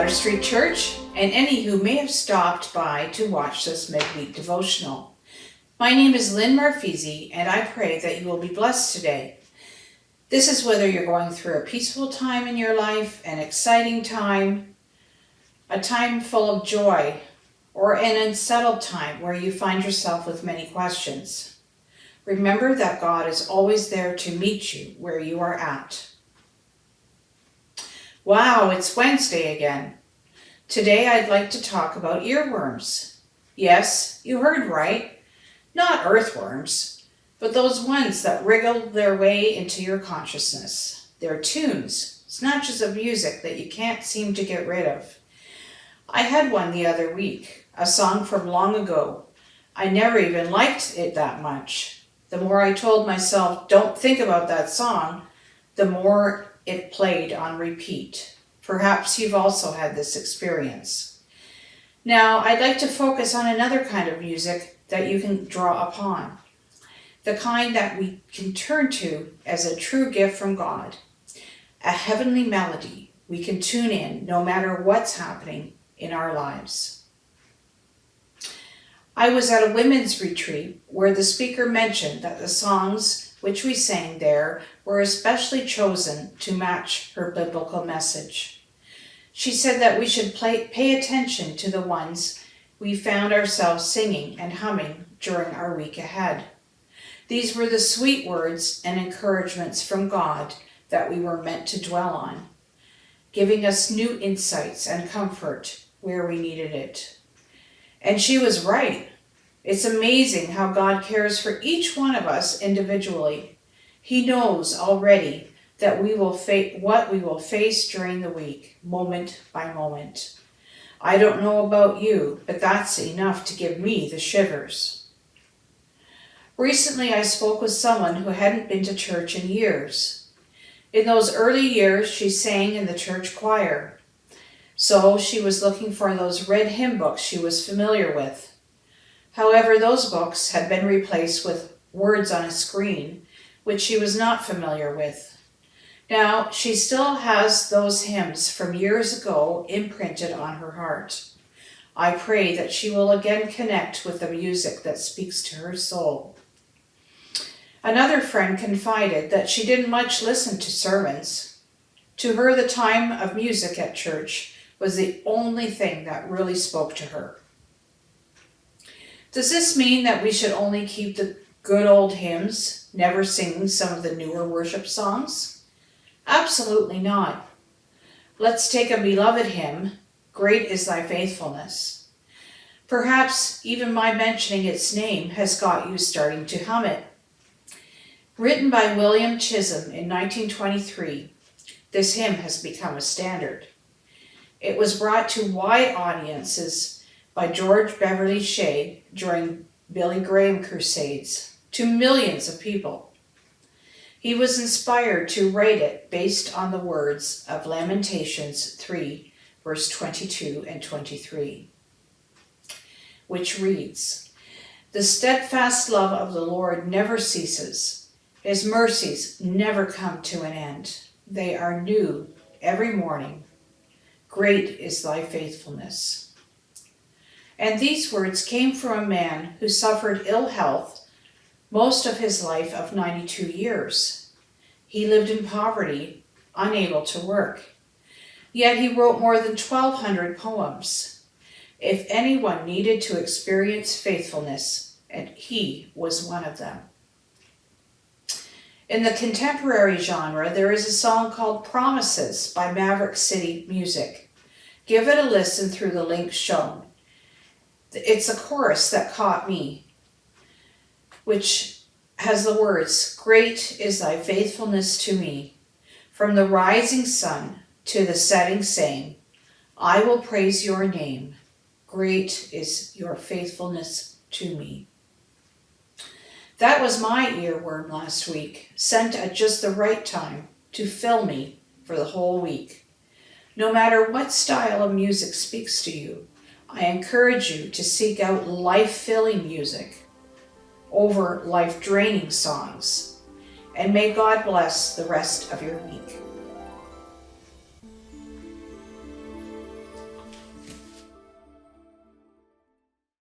Water Street Church, and any who may have stopped by to watch this midweek devotional. My name is Lyn M, and I pray that you will be blessed today. This is whether you're going through a peaceful time in your life, an exciting time, a time full of joy, or an unsettled time where you find yourself with many questions. Remember that God is always there to meet you where you are at. Wow, it's Wednesday again. Today I'd like to talk about earworms. Yes, you heard right. Not earthworms, but those ones that wriggle their way into your consciousness. They're tunes, snatches of music that you can't seem to get rid of. I had one the other week, a song from long ago. I never even liked it that much. The more I told myself, don't think about that song, the more it played on repeat. Perhaps you've also had this experience. Now, I'd like to focus on another kind of music that you can draw upon. The kind that we can turn to as a true gift from God. A heavenly melody we can tune in no matter what's happening in our lives. I was at a women's retreat where the speaker mentioned that the songs which we sang there were especially chosen to match her biblical message. She said that we should pay attention to the ones we found ourselves singing and humming during our week ahead. These were the sweet words and encouragements from God that we were meant to dwell on, giving us new insights and comfort where we needed it. And she was right. It's amazing how God cares for each one of us individually. He knows already that what we will face during the week, moment by moment. I don't know about you, but that's enough to give me the shivers. Recently, I spoke with someone who hadn't been to church in years. In those early years, she sang in the church choir. So she was looking for those red hymn books she was familiar with. However, those books had been replaced with words on a screen, which she was not familiar with. Now, she still has those hymns from years ago imprinted on her heart. I pray that she will again connect with the music that speaks to her soul. Another friend confided that she didn't much listen to sermons. To her, the time of music at church was the only thing that really spoke to her. Does this mean that we should only keep the good old hymns, never sing some of the newer worship songs? Absolutely not. Let's take a beloved hymn, Great is Thy Faithfulness. Perhaps even my mentioning its name has got you starting to hum it. Written by William Chisholm in 1923, this hymn has become a standard. It was brought to wide audiences by George Beverly Shea during Billy Graham crusades to millions of people. He was inspired to write it based on the words of Lamentations 3, verse 22 and 23, which reads, "The steadfast love of the Lord never ceases. His mercies never come to an end. They are new every morning. Great is thy faithfulness." And these words came from a man who suffered ill health most of his life of 92 years. He lived in poverty, unable to work. Yet he wrote more than 1,200 poems. If anyone needed to experience faithfulness, and he was one of them. In the contemporary genre, there is a song called Promises by Maverick City Music. Give it a listen through the link shown. It's a chorus that caught me, which has the words, "Great is thy faithfulness to me. From the rising sun to the setting same, I will praise your name. Great is your faithfulness to me." That was my earworm last week, sent at just the right time to fill me for the whole week. No matter what style of music speaks to you, I encourage you to seek out life-filling music over life-draining songs. And may God bless the rest of your week.